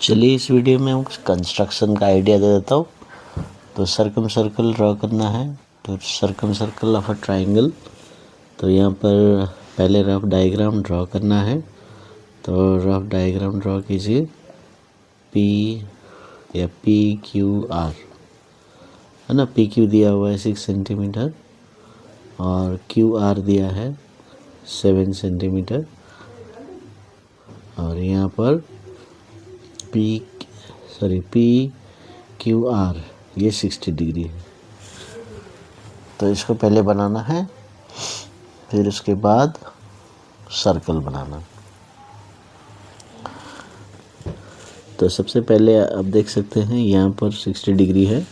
चलिए इस वीडियो में हम कंस्ट्रक्शन का आइडिया दे देता हूँ। तो सर्कल ड्रॉ करना है। तो सर्कल ऑफ अ ट्राइंगल। तो यहाँ पर पहले रफ डायग्राम ड्रॉ करना है। तो रफ डायग्राम ड्रॉ कीजिए। PQ R है ना। PQ दिया हुआ है 6 सेंटीमीटर और QR दिया है 7 सेंटीमीटर और यहाँ पर PQR ये 60 डिग्री है। तो इसको पहले बनाना है, फिर उसके बाद सर्कल बनाना। तो सबसे पहले आप देख सकते हैं यहाँ पर 60 डिग्री है।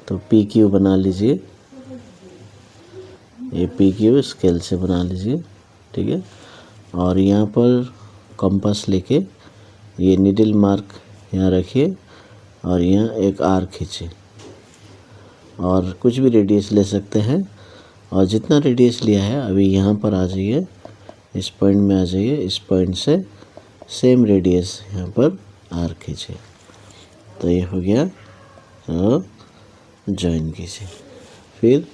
तो PQ बना लीजिए। ये PQ स्केल से बना लीजिए, ठीक है। और यहाँ पर कंपास लेके ये नीडल मार्क यहाँ रखिए और यहाँ एक आर्क खींचिए और कुछ भी रेडियस ले सकते हैं। और जितना रेडियस लिया है अभी यहाँ पर आ जाइए, इस पॉइंट में आ जाइए। इस पॉइंट से सेम रेडियस यहाँ पर आर्क खींचिए। तो ये हो गया और ज्वाइन कीजिए। फिर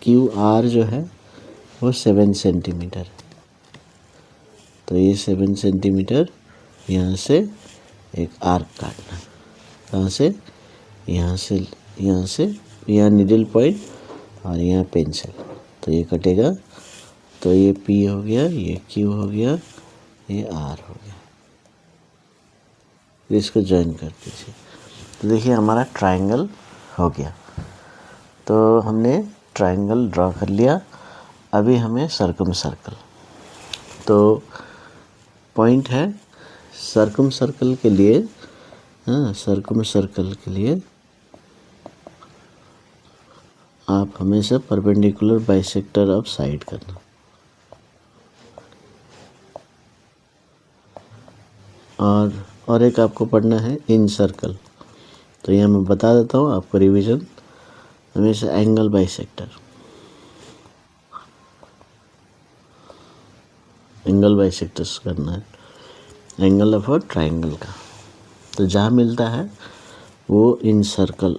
QR जो है वो 7 सेंटीमीटर। तो ये 7 सेंटीमीटर यहाँ से एक आर्क काटना। कहाँ से? यहाँ से यहाँ निडल पॉइंट और यहाँ पेंसिल। तो ये कटेगा। तो ये P हो गया, ये Q हो गया, ये R हो गया। फिर इसको ज्वाइन कर दीजिए। तो देखिए हमारा ट्रायंगल हो गया। तो हमने ट्रायंगल ड्रॉ कर लिया। अभी हमें सर्कल। तो पॉइंट है सर्कल के लिए, हाँ, सर्कल के लिए आप हमेशा परपेंडिकुलर बाइसेक्टर ऑफ साइड करना। और एक आपको पढ़ना है इन सर्कल। तो यहाँ मैं बता देता हूँ आपको रिवीजन। हमेशा एंगल बाइसेक्टर्स करना है, एंगल ऑफ ट्रायंगल का। तो जहाँ मिलता है वो इन सर्कल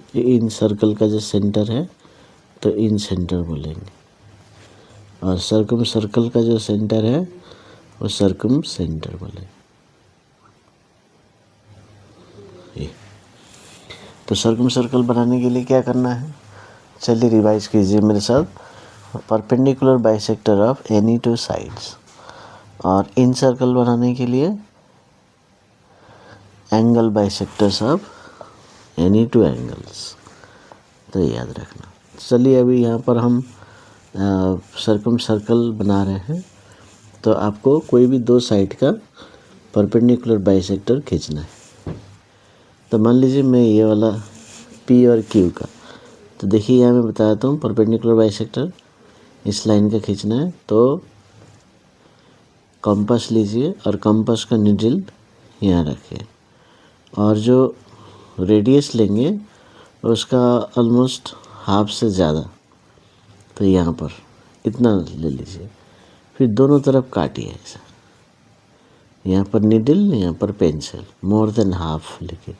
का जो सेंटर है तो इन सेंटर बोलेंगे। और सर्कल का जो सेंटर है वो सर्कम सेंटर बोलेंगे। तो सर्कल बनाने के लिए क्या करना है, चलिए रिवाइज कीजिए मेरे साथ। Perpendicular bisector of any two sides. और इन सर्कल बनाने के लिए angle bisectors of any two angles. तो याद रखना। चलिए अभी यहाँ पर हम सर्कल बना रहे हैं। तो आपको कोई भी दो साइड का परपेंडिकुलर बाइसेक्टर खींचना है। तो मान लीजिए मैं ये वाला P और Q का, तो देखिए यहाँ मैं बताता हूँ परपेंडिकुलर बाइसेक्टर इस लाइन का खींचना है। तो कंपास लीजिए और कंपास का निडल यहाँ रखिए और जो रेडियस लेंगे उसका ऑलमोस्ट हाफ से ज़्यादा, तो यहाँ पर इतना ले लीजिए। फिर दोनों तरफ काटिए ऐसा, यहाँ पर निडल, यहाँ पर पेंसिल, मोर देन हाफ लेके।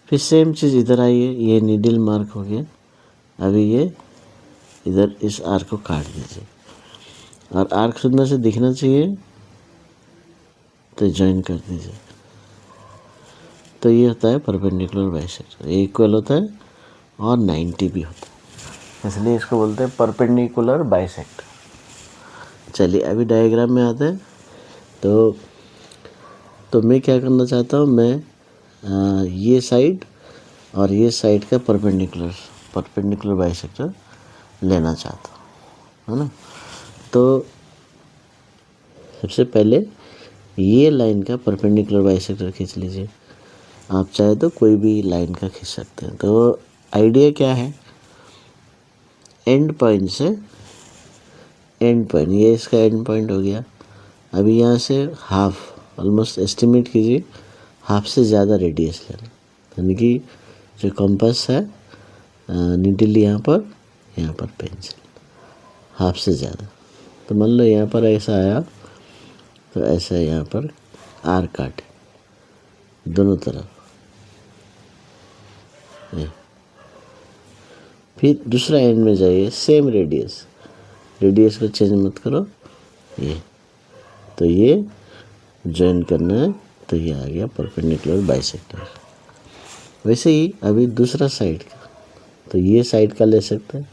फिर सेम चीज़ इधर आइए, ये निडल मार्क हो गया। अभी ये इधर इस आर्क को काट दीजिए और आर्क सुंदर से दिखना चाहिए तो ज्वाइन कर दीजिए। तो ये होता है परपेंडिकुलर बाइसेक्टर। ये इक्वल होता है और 90 भी होता है, इसलिए इसको बोलते हैं परपेंडिकुलर बाइसेक्टर। चलिए अभी डायग्राम में आते हैं। तो मैं क्या करना चाहता हूँ, मैं ये साइड और ये साइड का परपेंडिकुलर बाइसेक्टर लेना चाहता हूँ, है ना। तो सबसे पहले ये लाइन का परपेंडिकुलर बाइसेक्टर खींच लीजिए। आप चाहे तो कोई भी लाइन का खींच सकते हैं। तो आइडिया क्या है, एंड पॉइंट से एंड पॉइंट, ये इसका एंड पॉइंट हो गया। अभी यहाँ से हाफ ऑलमोस्ट एस्टिमेट कीजिए, हाफ से ज़्यादा रेडियस लेना। यानी कि जो कंपास है निडल यहाँ पर पेंसिल, हाफ से ज़्यादा। तो मान लो यहाँ पर ऐसा आया तो ऐसा यहाँ पर आर्क काटे। दोनों तरफ। ये फिर दूसरा एंड में जाइए, सेम रेडियस, रेडियस को चेंज मत करो। ये तो ये ज्वाइन करना है, तो ये आ गया परपेंडिकुलर बाइसेक्टर। वैसे ही अभी दूसरा साइड का, तो ये साइड का ले सकते हैं,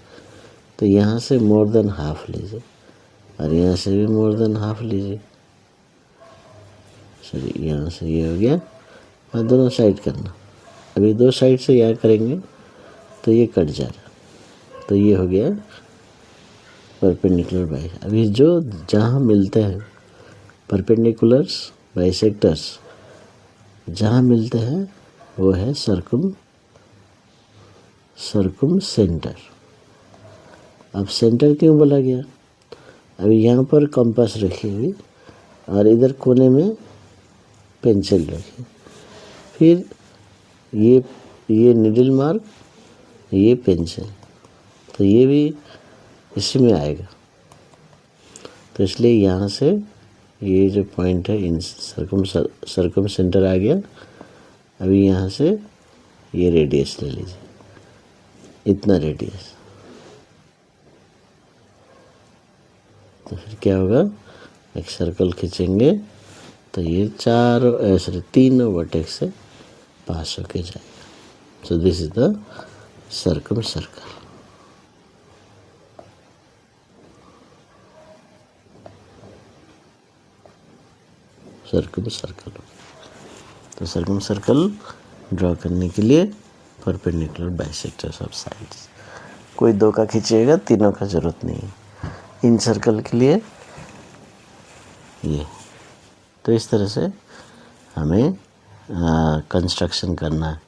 तो यहाँ से मोर देन हाफ लीजिए और यहाँ से भी मोर देन हाफ लीजिए। सॉरी, यहाँ से ये हो गया और दोनों साइड करना। अभी दो साइड से यहाँ करेंगे तो ये कट जा रहा, तो ये हो गया परपेंडिकुलर बाई। अभी जो जहाँ मिलते हैं परपेंडिकुलर्स बाइसेक्टर्स, जहाँ मिलते हैं वो है सर्कुम सेंटर। अब सेंटर क्यों बोला गया? अभी यहाँ पर कंपास रखी हुई और इधर कोने में पेंसिल रखी, फिर ये निडल मार्क, ये पेंसिल, तो ये भी इसी में आएगा। तो इसलिए यहाँ से ये जो पॉइंट है इन सर्कम सेंटर आ गया। अभी यहाँ से ये रेडियस ले लीजिए, इतना रेडियस। तो फिर क्या होगा, एक सर्कल खींचेंगे तो ये तीनों वर्टेक्स से पास होके जाएगा। So this is the circum circle. तो सर्कम सर्कल ड्रॉ करने के लिए परपेंडिकुलर बाइसेक्टर्स ऑफ साइड्स, कोई दो का खींचिएगा, तीनों का जरूरत नहीं है। इन सर्कल के लिए ये, तो इस तरह से हमें कंस्ट्रक्शन करना है।